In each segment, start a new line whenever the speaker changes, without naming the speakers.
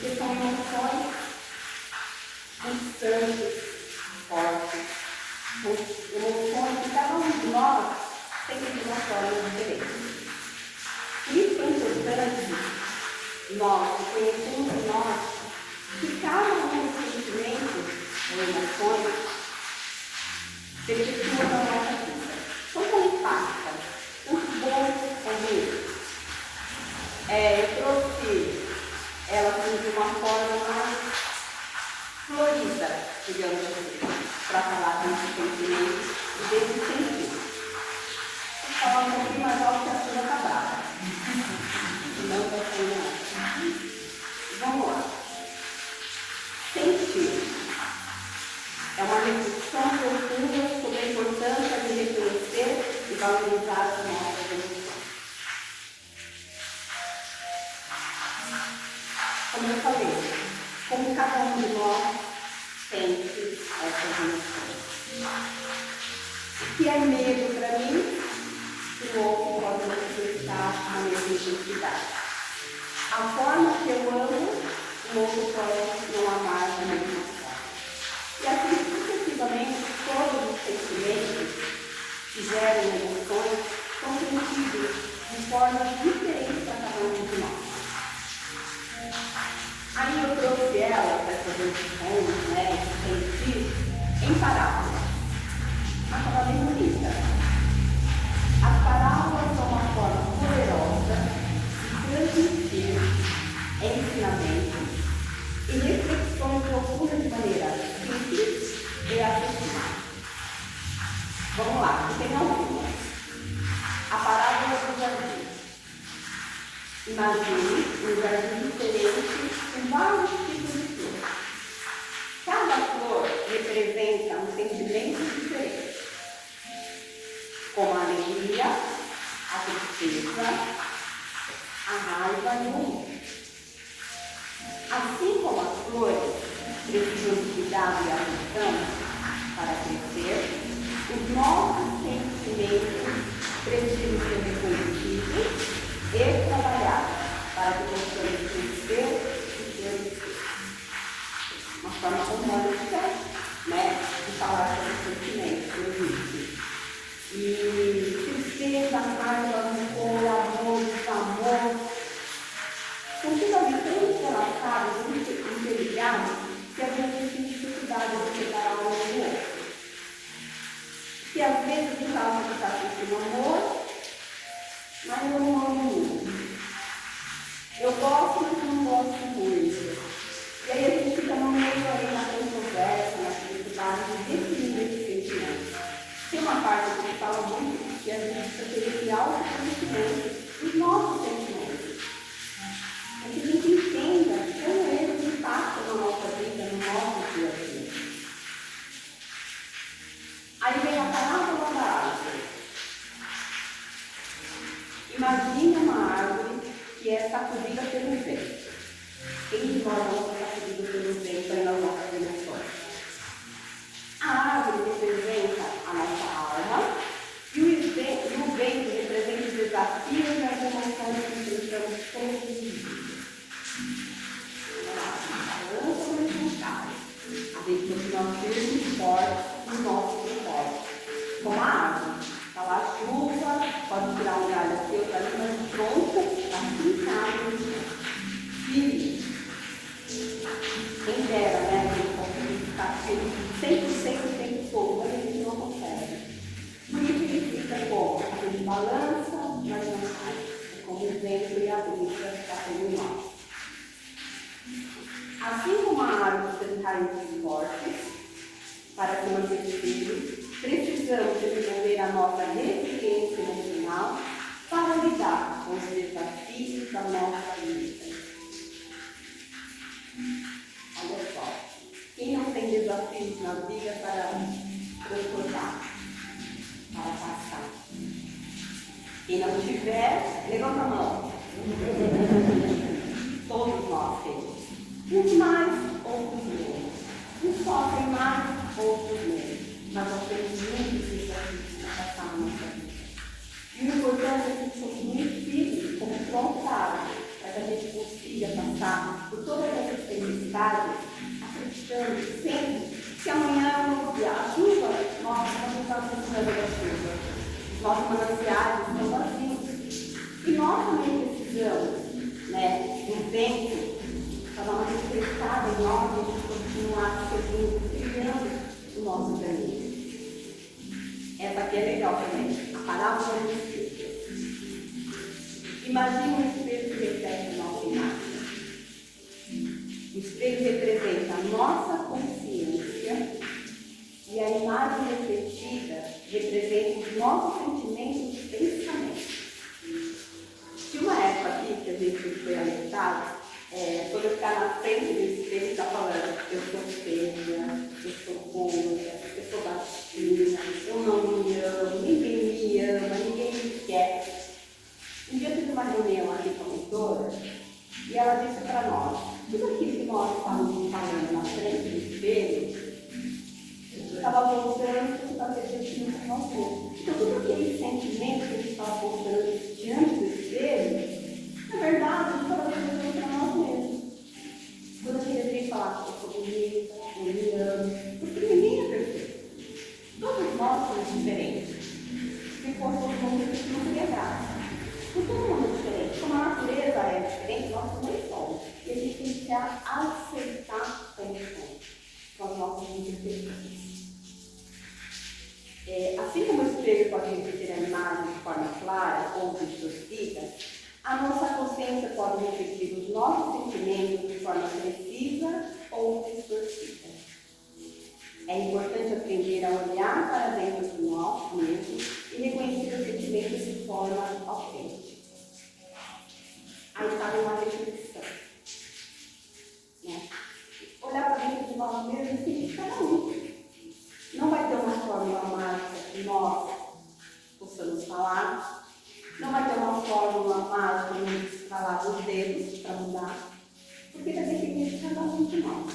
Porque são emoções constantes, fortes, emoções que cada um de nós tem de uma forma diferente. Por isso é importante nós conhecermos em nós que cada um dos sentimentos ou emoções perpetua na nossa vida. Como impacta, tanto bom ou ruim. Eu trouxe ela assim, de uma forma mais florida, digamos assim, para falar desses sentimentos e desses sentidos. Vou falar um pouquinho mais alto que a sua está brava. Não está saindo nada. Vamos lá. Sentir. É uma reflexão profunda sobre a importância de reconhecer e valorizar as nossas emoções. Como eu falei, como cada um de nós sente essas emoções. O que é medo para mim, o outro pode manifestar a mesma intensidade. A forma que eu amo, o outro pode não amar da mesma forma. E assim, sucessivamente, todos os sentimentos que geram emoções são sentidos de formas diferentes para cada um de nós. Aí eu trouxe ela para fazer discussões, sentir, em parábolas. Uma palavra bem bonita. As parábolas são uma forma poderosa de transmitir ensinamentos e reflexões profundas de maneira simples e acessível. Vamos lá, que tem algumas. A parábola do jardim. Imagine um jardim diferente com vários tipos de flores. Cada flor representa um sentimento diferente, como a alegria, a tristeza, a raiva e o amor. Assim como as flores precisam de cuidado e atenção para crescer, os nossos sentimentos precisam ser reconhecidos e trabalhados para que possamos crescer e ser uma forma romântica, de falar sobre sentimentos. E tristeza, raiva, rancor, amor, desamor, são tudo ali tão entrelaçados, interligados, que a gente tem dificuldade de separar um do outro. E às vezes a gente acha que está sentindo amor, mas eu não amo muito. Eu gosto, mas não gosto muito. E aí a gente fica no meio ali na conversa, na dificuldade de definir esse sentimento. Tem uma parte que fala muito que a gente precisa ter esse autoconhecimento dos nossos sentimentos. É que a gente entenda como eles impactam na nossa vida, no nosso dia a dia. Aí vem a parábola da árvore. Imagine uma árvore que é sacudida pelo vento. Quem de nós não é sacudido pelo vento nas nossas emoções? A árvore representa a nossa alma e o vento representa os desafios e as emoções que enfrentamos todos os dias. Balança, mas não cai. A gente continua firme e forte no nosso propósito. Como a árvore. Está lá chuva, pode tirar um galho aqui, outro ali, mas o tronco está fincado no chão. Firme. Quem dera, a gente conseguir ficar firme 100% o tempo todo, mas a gente não consegue. Por isso ele fica como? A gente balança, mas não cai. É como o vento e a brisa está pelo mar. Assim como a árvore tem raízes fortes, para se manter firme, precisamos desenvolver a nossa resiliência emocional para lidar com os desafios da nossa vida. Olha só, quem não tem desafios na vida para transportar, para passar? Quem não tiver, levanta a mão. Todos nós temos. Uns mais, outros menos. Uns sofrem mais, outros menos. Mas nós temos muitos desafios para passar na nossa vida. E o importante é que somos muito firmes, como tronco da árvore, para que a gente consiga passar por todas as tempestade, acreditando sempre que amanhã é um novo dia. A chuva, nossa, nós não estamos precisando da chuva. Os nossos mananciais estão vazios. E nós também precisamos, né, do vento para dar uma refrescada em nós e a gente continuar seguindo, trilhando o nosso caminho. Essa aqui é legal também, a parábola do espelho. Imagina um espelho que reflete a nossa imagem. O espelho representa a nossa consciência e a imagem refletida representa os nossos sentimentos e pensamentos. Tinha uma época aqui que a gente foi alertado, quando eu ficar na frente do espelho, está falando, eu sou feia, eu sou gorda, eu sou baixinha, eu não me amo, ninguém me ama, ninguém me quer. Um dia eu tive uma reunião aqui com a mentora e ela disse para nós, tudo aquilo que nós estávamos falando na frente do espelho, estava voltando e estava refletindo com nós mesmos. Então, todo aquele sentimento que a gente estava voltando diante do espelho, na verdade, a gente estava refletindo para nós mesmos. Quando a gente veio falar que eu sou bonita, eu me amo, porque ninguém é perfeito. Todos nós somos diferentes. Se fosse todo mundo, a gente não teria graça. Porque todo mundo é diferente. Como a natureza é diferente, nós também somos. E a gente tem que aceitar como somos, com as nossas imperfeições. Assim como o espelho pode refletir a imagem de forma clara ou distorcida, a nossa consciência pode refletir os nossos sentimentos de forma precisa ou distorcida. É importante aprender a olhar para dentro de nós mesmos e reconhecer os sentimentos de forma autêntica. Aí está uma reflexão. Né? Olhar para dentro de nós mesmos e sentir cada um. Não vai ter uma fórmula mágica que nós possamos falar. Não vai ter uma fórmula mágica de escalar os dedos para mudar. Porque vai depender de cada um de nós.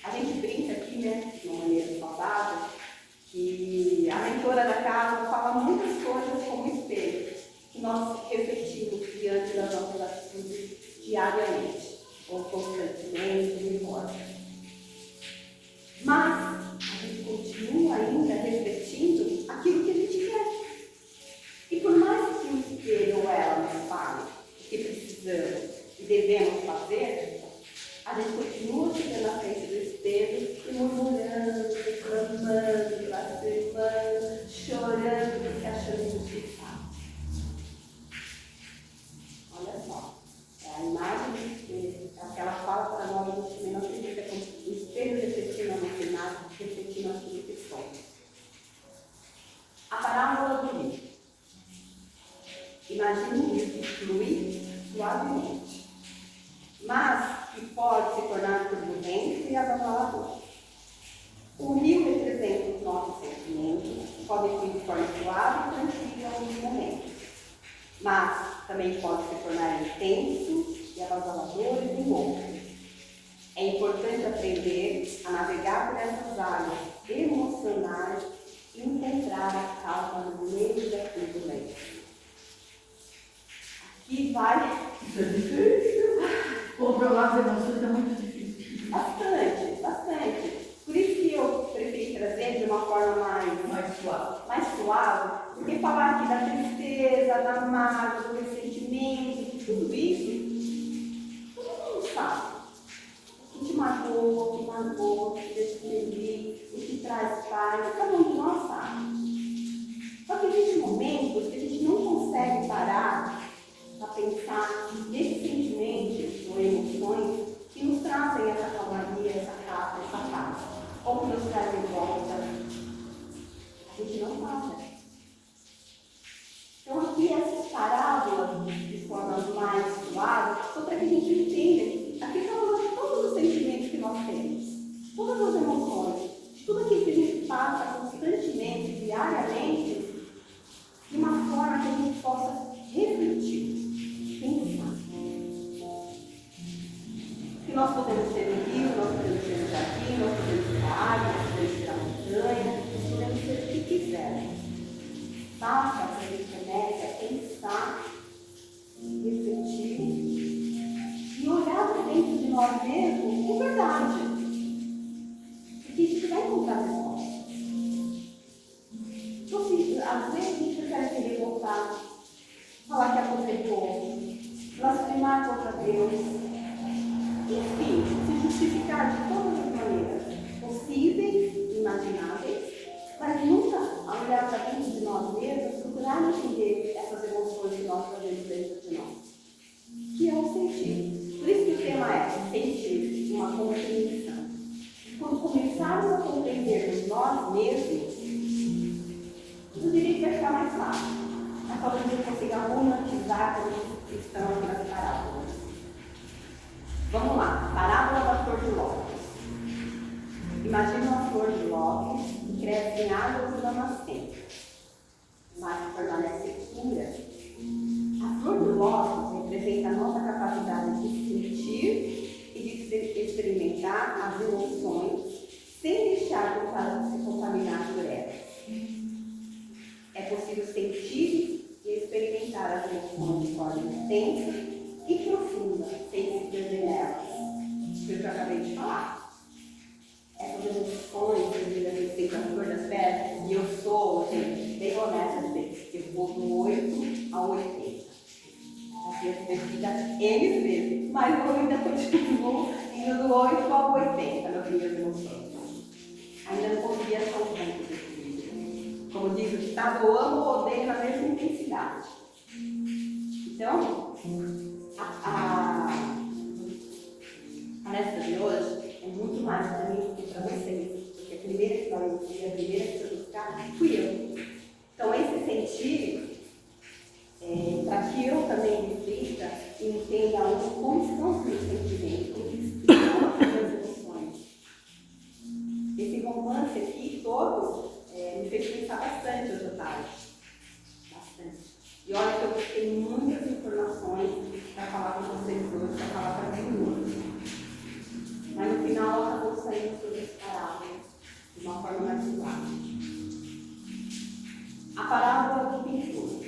A gente brinca aqui, né, de uma maneira saudável, que a mentora da casa fala muitas coisas como espelho, que nós refletimos diante das nossas atitudes diariamente, ou constantemente, não importa. Mas a gente continua ainda refletindo aquilo que a gente quer. E por mais que o espelho ou ela nos fale o que precisamos e devemos fazer, a gente continua chegando na frente do espelho e murmurando, reclamando, blasfemando, chorando, se achando injustiçado. Olha só, é a imagem do espelho, é aquela fala para nós, a gente também não acredita como o espelho refletindo a nossa imagem, refletindo aquilo que somos. A parábola do rio. Imagine um rio que flui suavemente, mas que pode se tornar turbulento e avassalador. O rio representa os nossos sentimentos, podem fluir de forma suave e tranquila em alguns momentos, mas também pode se tornar intenso e avassalador em outros. É importante aprender a navegar por essas águas emocionais e encontrar a calma no meio da turbulência. Aqui vai.
Controlar as emoções é muito difícil.
Bastante, bastante. Por isso que eu preferi trazer de uma forma mais suave, porque falar aqui da tristeza, da mágoa, do ressentimento, de tudo isso, todo mundo sabe. O que te magoou, o que magoou, o que te deixa feliz, o que traz paz, cada um de nós sabe. Só que existem momentos que a gente não consegue parar para pensar nesses sentimentos ou emoções que nos trazem essa calmaria, essa paz, ou que nos trazem volta. A gente não para. Então aqui essas parábolas de formas mais suaves, só para que a gente entenda, aqui estamos falando de todos os sentimentos que nós temos, todas as emoções, de tudo aquilo que a gente passa constantemente, diariamente, de uma forma que a gente possa refletir. Que nós podemos ter no rio, nós podemos ter no jardim, nós podemos ter na água, nós podemos ter na montanha, nós podemos ter o que quisermos. Basta que a gente comece a pensar, refletir e olhar para dentro de nós mesmos com verdade. Porque a gente vai encontrar resposta. Então, assim, às vezes a gente vai querer voltar, falar que aposentou, blasfemar contra Deus, enfim, se justificar de todas as maneiras possíveis, imagináveis, mas nunca olhar para dentro de nós mesmos, procurar entender essas emoções que nós trazemos dentro de nós, que é o sentir. Por isso que o tema é sentir, uma compreensão. Quando começarmos a compreendermos nós mesmos, eu diria que vai ficar mais fácil. Mas talvez a gente consiga romantizar como estão aqui nas parábolas. Vamos lá, parábola da flor de lótus. Imagina uma flor de lótus que cresce em águas de Damasceno, mas permanece pura. A flor de lótus representa a nossa capacidade de sentir e de experimentar as emoções sem deixar se contaminar por elas. É possível sentir e experimentar as emoções de forma intensa e profunda, sem se perder nelas. Foi o que eu acabei de falar. Essas emoções, que sei que a flor das pedras, e eu sou, gente, bem honesta de ver, eu vou do 8 ao 80. Assim, eu repetida N vezes, mas eu ainda continuo indo do 8 ao 80 nas minhas emoções. Ainda não consegui achar um ponto de equilíbrio. Como diz o ditado, eu amo ou odeio na mesma intensidade. Então, a palestra de hoje é muito mais para mim do que para vocês, porque a primeira que vai ouvir, a primeira que vai buscar, fui eu. Então, esse sentir, para que eu também reflita e entenda como estão os meus sentimentos e como as minhas emoções. Esse romance aqui todo me fez pensar bastante hoje à tarde. Bastante. E olha que eu busquei muitas informações para falar com vocês hoje, para falar para mim. Mas no final acabou saindo sobre esse parábola de uma forma mais suave. A parábola do pintor.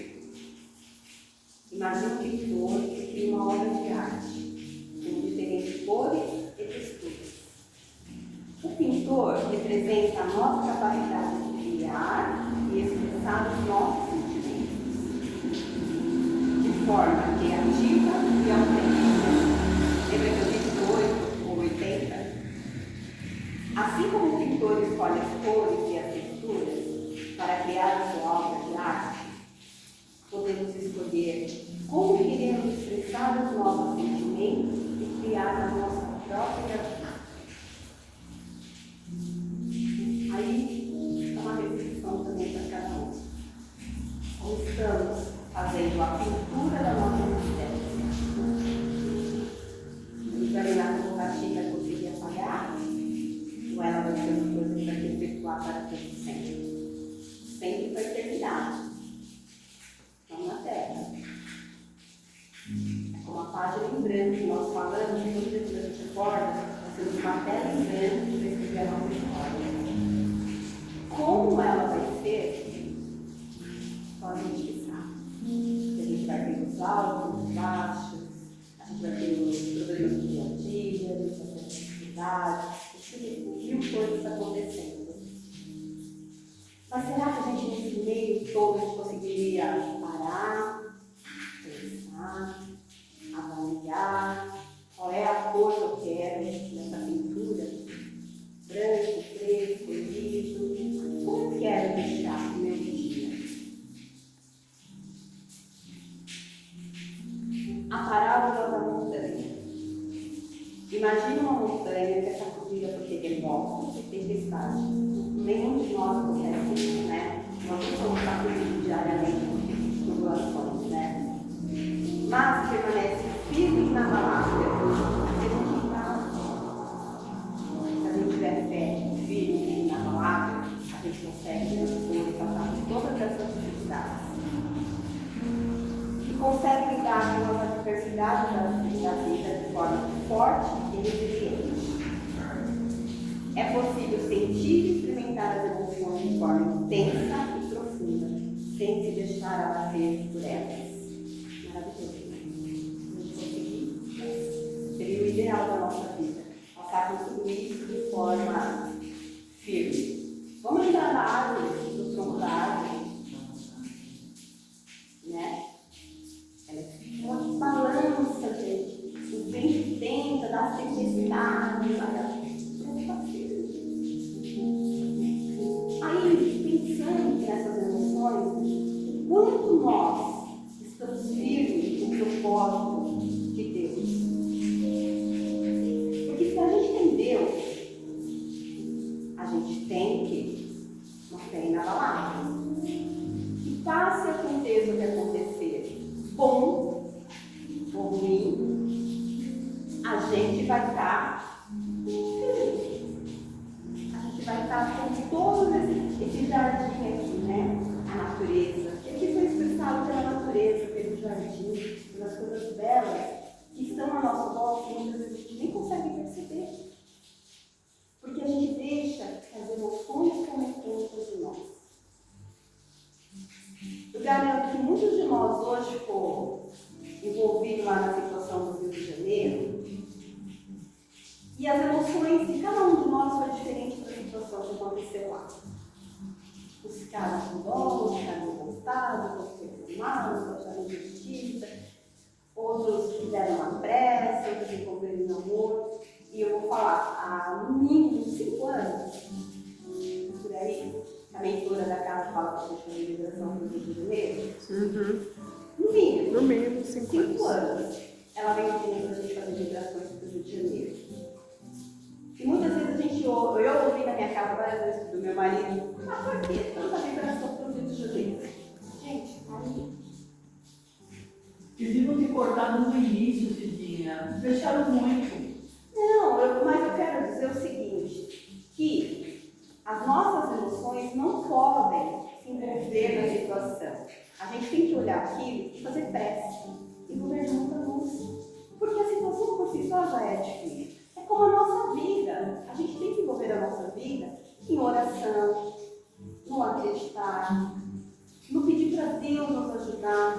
Imagina um pintor que cria uma obra de arte, com diferentes cores e texturas. O pintor representa a nossa capacidade de criar e expressar os nossos sentimentos de forma criativa e autêntica. Lembra que eu disse 8 ou 80? Assim como o pintor escolhe as cores e as texturas para criar a sua obra de arte, podemos escolher como queremos expressar os nossos sentimentos e criar a nossa própria vida. Aí, uma reflexão também para cada um. Como estamos fazendo a pintura da nossa existência? Examinar como a Chica conseguir apagar? Ou ela vai ser uma coisa que vai perpetuar para todo sempre? Sempre para a eternidade. Não na Terra. É como a página em branco que nós falamos, que muitas vezes a gente acorda, nós temos uma tela em branco para escrever a nossa história. Como ela vai ser, só a gente sabe. A gente vai ter os altos, os baixos, a gente vai ter os problemas do dia a dia, as necessidades, mil coisas acontecendo. Mas será que a gente, nesse meio todo, a gente conseguiria parar, pensar, avaliar qual é a cor que eu quero nessa pintura? Branco, preto, liso. Como quero deixar o meu dia? A parábola da montanha. Imagine uma montanha que é sacudida por terremotos e tempestades. Nenhum de nós consegue isso, né? Nós não somos sacudidos diariamente por tubulações, né? Mas permanece firme e inabalável. Se a gente tiver fé firme e inabalável, a gente consegue passar por todas essas dificuldades. E consegue lidar com as adversidades da vida de forma forte e resiliente. É possível sentir e experimentar as emoções de forma intensa e profunda, sem se deixar abater por elas. Maravilhoso, né? A gente conseguiu. Seria o ideal da nossa vida. Passar por tudo isso de forma firme. Vamos entrar na árvore, no tronco da árvore. Né? Ela balança, gente. O vento tenta, dá as tempestades, aí, pensando nessas emoções, quanto nós estamos firmes no propósito de Deus. Porque se a gente tem Deus, a gente tem que não tem nada lá. E passe aconteça o que acontecer, bom ou ruim, a gente vai estar feliz. A gente vai estar com todo esse jardim aqui, né? A natureza. E aqui foi expressado pela natureza, pelo jardim, pelas coisas belas que estão à nossa volta e muitas vezes a gente nem consegue perceber. Porque a gente deixa que as emoções tomem conta de nós. Eu garanto que muitos de nós hoje foram envolvidos lá na situação do Rio de Janeiro e as emoções de cada um de nós foi diferente da situação que aconteceu lá. Uns ficaram com dó, uns ficaram revoltados, outros reclamaram, outros acharam injustiça, outros fizeram uma pressa, outros se envolveram em amor. E eu vou falar, há no mínimo 5 anos, por aí, a mentora da casa fala para a gente de liberação do Rio de Janeiro. No mínimo 5 anos. Ela vem pedindo para a gente fazer migrações para o Rio de Janeiro. E muitas vezes a gente ouve, eu ouvi na minha casa várias vezes do meu marido, mas por que tanta migração para o Rio de Janeiro? Gente, aí.
Eles viram de cortado no início, Cidinha. Fecharam muito.
Não, mas eu quero dizer o seguinte, que as nossas emoções não podem se envolver na situação. A gente tem que olhar aquilo e fazer prece e governar muita luz. Porque a situação por si só já é difícil. É como a nossa vida. A gente tem que envolver a nossa vida em oração, no acreditar, no pedir para Deus nos ajudar.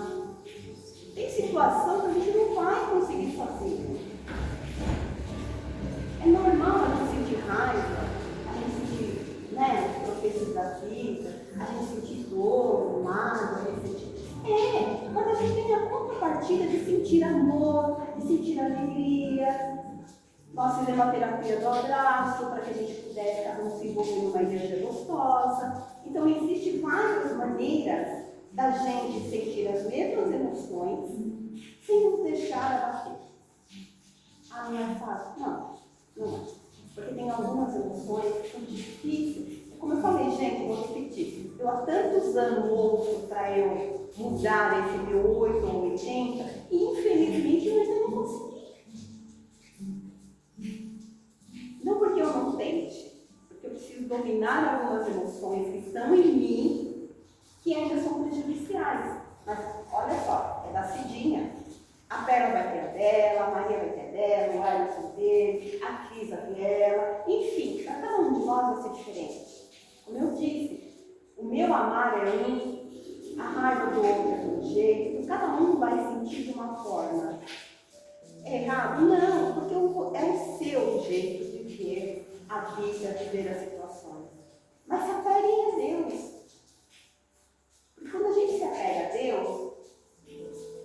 Tem situação que a gente não vai conseguir fazer. É normal a gente sentir raiva, a gente sentir, né, os tropeços da vida, a gente sentir dor, mágoa, mas a gente tem a contrapartida de sentir amor, de sentir alegria. Nós fizemos a terapia do abraço para que a gente pudesse se envolver numa energia gostosa. Então, existem várias maneiras da gente sentir as mesmas emoções sem nos deixar abater. Ah, não é fácil? Não é. Porque tem algumas emoções que são difíceis. Como eu falei, gente, vou repetir. Eu há tantos anos ouço para eu mudar esse meu 8 ou 80 e infelizmente eu ainda não consegui. Não porque eu não tente, porque eu preciso dominar algumas emoções que estão em mim que ainda são prejudiciais. Mas olha só, é da Cidinha. A Pérola vai ter a dela, a Maria vai ter a dela, o Alisson dele, a Cris a dela. Enfim, para cada um de nós vai ser diferente. Como eu disse, o meu amar é um, a raiva do outro é de um jeito, cada um vai sentir de uma forma. É errado? Não, porque é o seu jeito de ver a vida, de ver as situações. Mas se apeguem a Deus. Porque quando a gente se apega a Deus,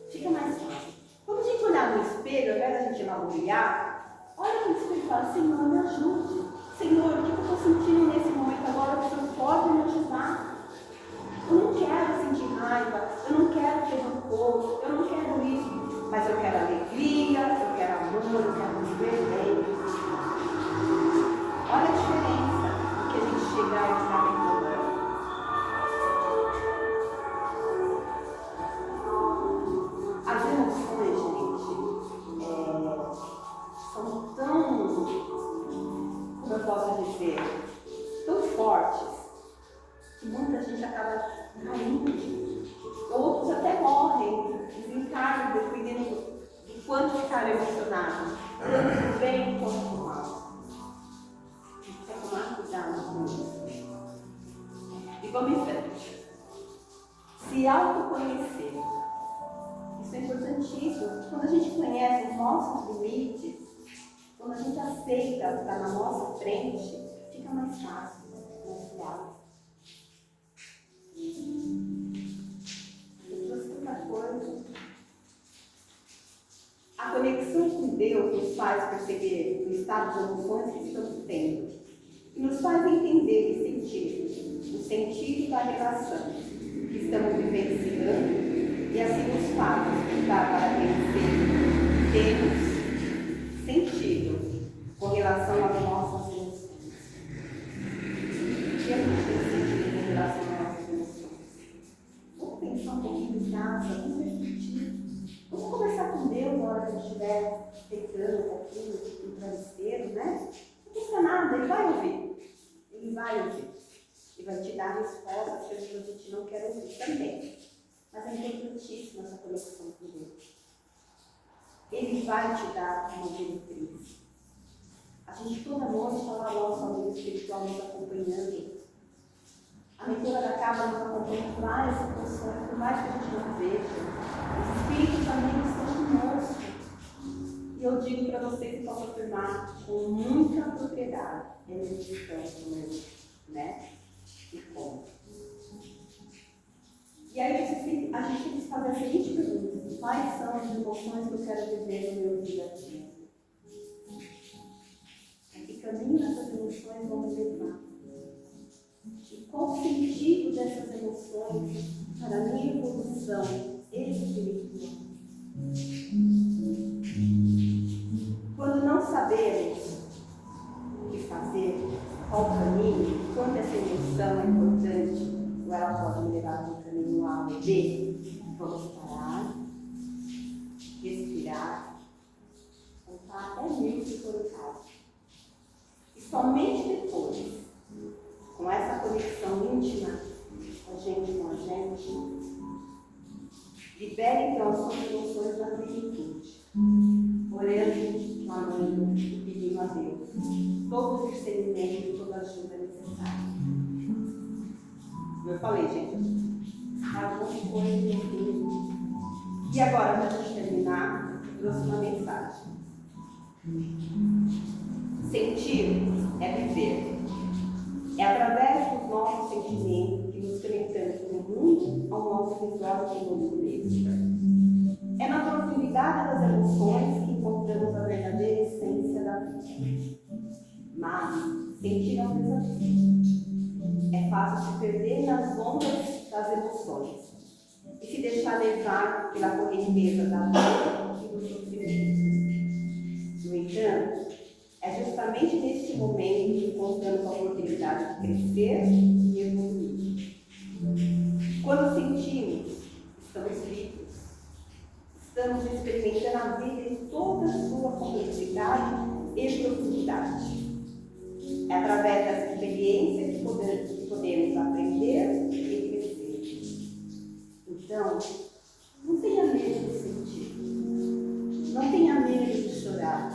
fica mais fácil. Quando a gente olhar no espelho, ao invés da gente lamuriar, olha para o espelho e fala, Senhor, me ajude. Senhor, o que eu estou sentindo nesse momento agora? O Senhor pode me ajudar. Eu não quero sentir raiva, eu não quero ter rancor, eu não quero isso. Mas eu quero alegria, eu quero amor, eu quero viver bem. Olha a diferença que a gente chegar e estar bem problema. As emoções, gente, são tão, como eu posso dizer, tão fortes, que muita gente acaba caindo. Outros até morrem, desencarnam, dependendo do quanto ficaram emocionados. aceita estar na nossa frente, fica mais fácil, mais suave. Eu trouxe tanta coisa. A conexão com Deus nos faz perceber o estado de emoções que estamos tendo e nos faz entender e sentir o sentido da relação que estamos vivenciando e assim nos faz estar para vencer temos sentido com relação às nossas emoções. O que a gente tem sentido com relação às nossas emoções? Vamos pensar um pouquinho em casa, vamos refletir. Vamos conversar com Deus na hora que a gente estiver deitando um pouquinho no travesseiro, né? Não custa nada, Ele vai ouvir. Ele vai ouvir. E vai te dar respostas que às vezes a gente não quer ouvir também. Mas é importantíssima essa conexão com Deus. Ele vai te dar uma diretriz. A gente toda noite está lá o nosso amigo espiritual nos acompanhando. A leitura da casa nos acompanha por várias situações, por mais que a gente não veja. Os espíritos também estão conosco. E eu digo para vocês que posso afirmar com muita propriedade, eles estão conosco, né? E como? E aí a gente tem que fazer a seguinte pergunta: quais são as emoções que eu quero viver no meu dia a dia? A que caminho essas emoções vão me levar? E qual o sentido dessas emoções para a minha evolução espiritual? Quando não sabemos o que fazer, qual o caminho, quando essa emoção é importante, ou ela pode me levar para um caminho A ou B, vamos parar, respirar, contar até 1000 se for o caso. E somente depois, com essa conexão íntima, a gente com a gente, libere então as suas emoções na plenitude, orando, clamando e pedindo a Deus todo o discernimento e toda a ajuda necessária. Eu falei, gente, algumas coisas aqui. E agora, para a gente terminar, eu trouxe uma mensagem. Sentir é viver. É através dos nossos sentimentos que nos conectamos com o mundo ao nosso visual conosco mesmo. É na profundidade das emoções que encontramos a verdadeira essência da vida. Mas sentir é um desafio. É fácil se perder nas ondas das emoções e se deixar levar pela correnteza da dor e do sofrimento. No entanto, é justamente neste momento que encontramos a oportunidade de crescer e evoluir. Quando sentimos, estamos vivos, estamos experimentando a vida em toda a sua complexidade e profundidade. É através dessa experiência que podemos aprender e crescer. Então, não tenha medo de sentir, não tenha medo de chorar,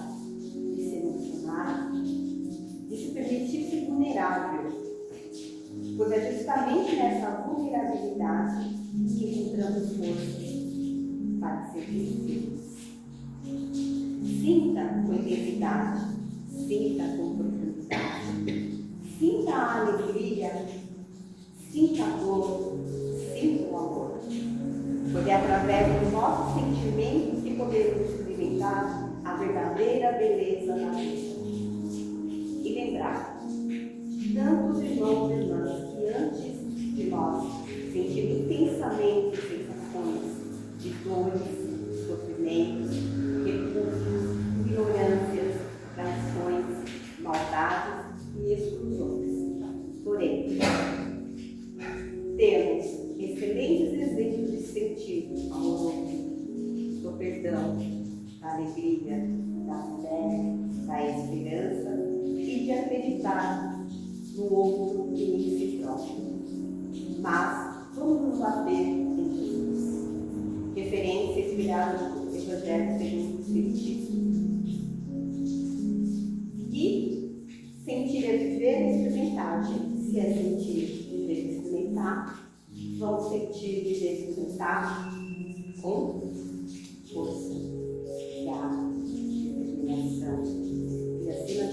de se emocionar, de se permitir ser vulnerável, pois é justamente nessa vulnerabilidade que encontramos força para ser felizes. Sinta com intensidade, sinta com profundidade, sinta a alegria, sinta a dor, sinta o amor, pois é através dos nossos sentimentos que podemos experimentar a verdadeira beleza da vida. E lembrar, tantos irmãos e irmãs que antes de nós sentiram intensamente sensações de dores, sofrimentos, repúdios, ignorâncias, traições, maldades e exclusões. Porém, temos excelentes exemplos de sentir amoroso, do perdão, da alegria, da fé, da esperança e de acreditar no outro e em si próprio. Mas vamos nos bater em Jesus, referência inspirada no Evangelho segundo o Espiritismo. E sentir é viver e experimentar, gente. Se é sentir, viver e experimentar, vamos sentir, viver e experimentar com força, garra, determinação e, acima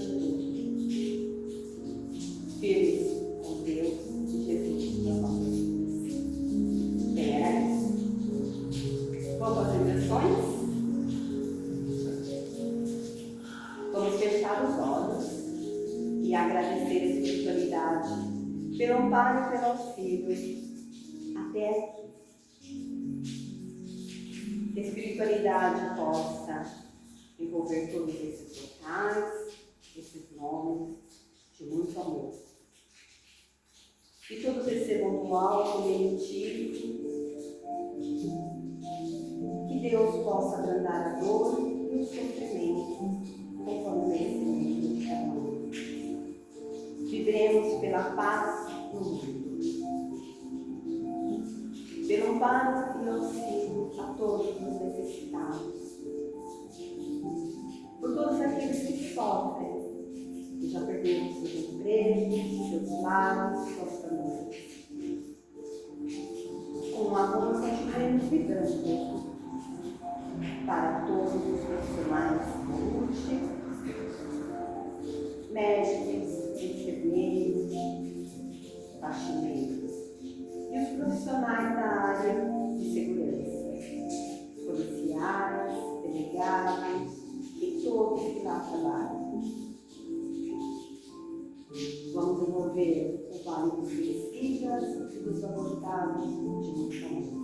fechar os olhos e agradecer a espiritualidade pelo amparo e pelo auxílio até aqui. Que a espiritualidade possa envolver todos esses locais, esses nomes de muito amor. Que todos recebam do alto benitivo. Que Deus possa abrandar a dor e o sofrimento conforme merecimento de cada um. Vibremos pela paz no mundo, pelo amparo e auxílio a todos os necessitados, por todos aqueles que sofrem, que já perderam seus empregos, seus lares, suas famílias. Com amor continuemos vibrando para todos os profissionais de saúde, médicos, enfermeiros, faxineiros e os profissionais da área de segurança, policiais, delegados e todos que lá trabalham. Vamos envolver o Vale dos Suicidas e dos abortados de muito amor.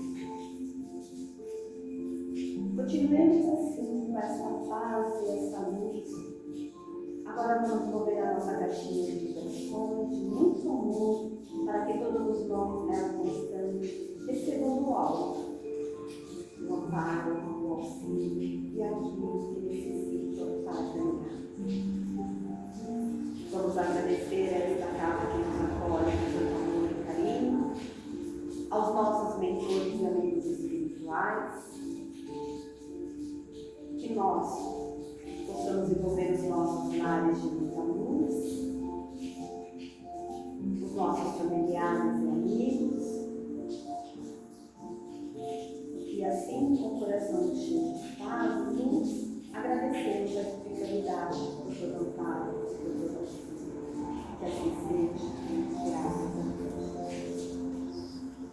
Continuemos assim, com essa paz e essa luz. Agora vamos mover a nossa caixinha de vibrações de muito amor, para que todos os nomes nela constantes recebam do alto o amparo, o auxílio e a luz que necessitam para caminhar. Vamos agradecer a esta casa que nos acolhe com tanto amor e carinho, aos nossos mentores e amigos espirituais, que nós possamos envolver os nossos lares de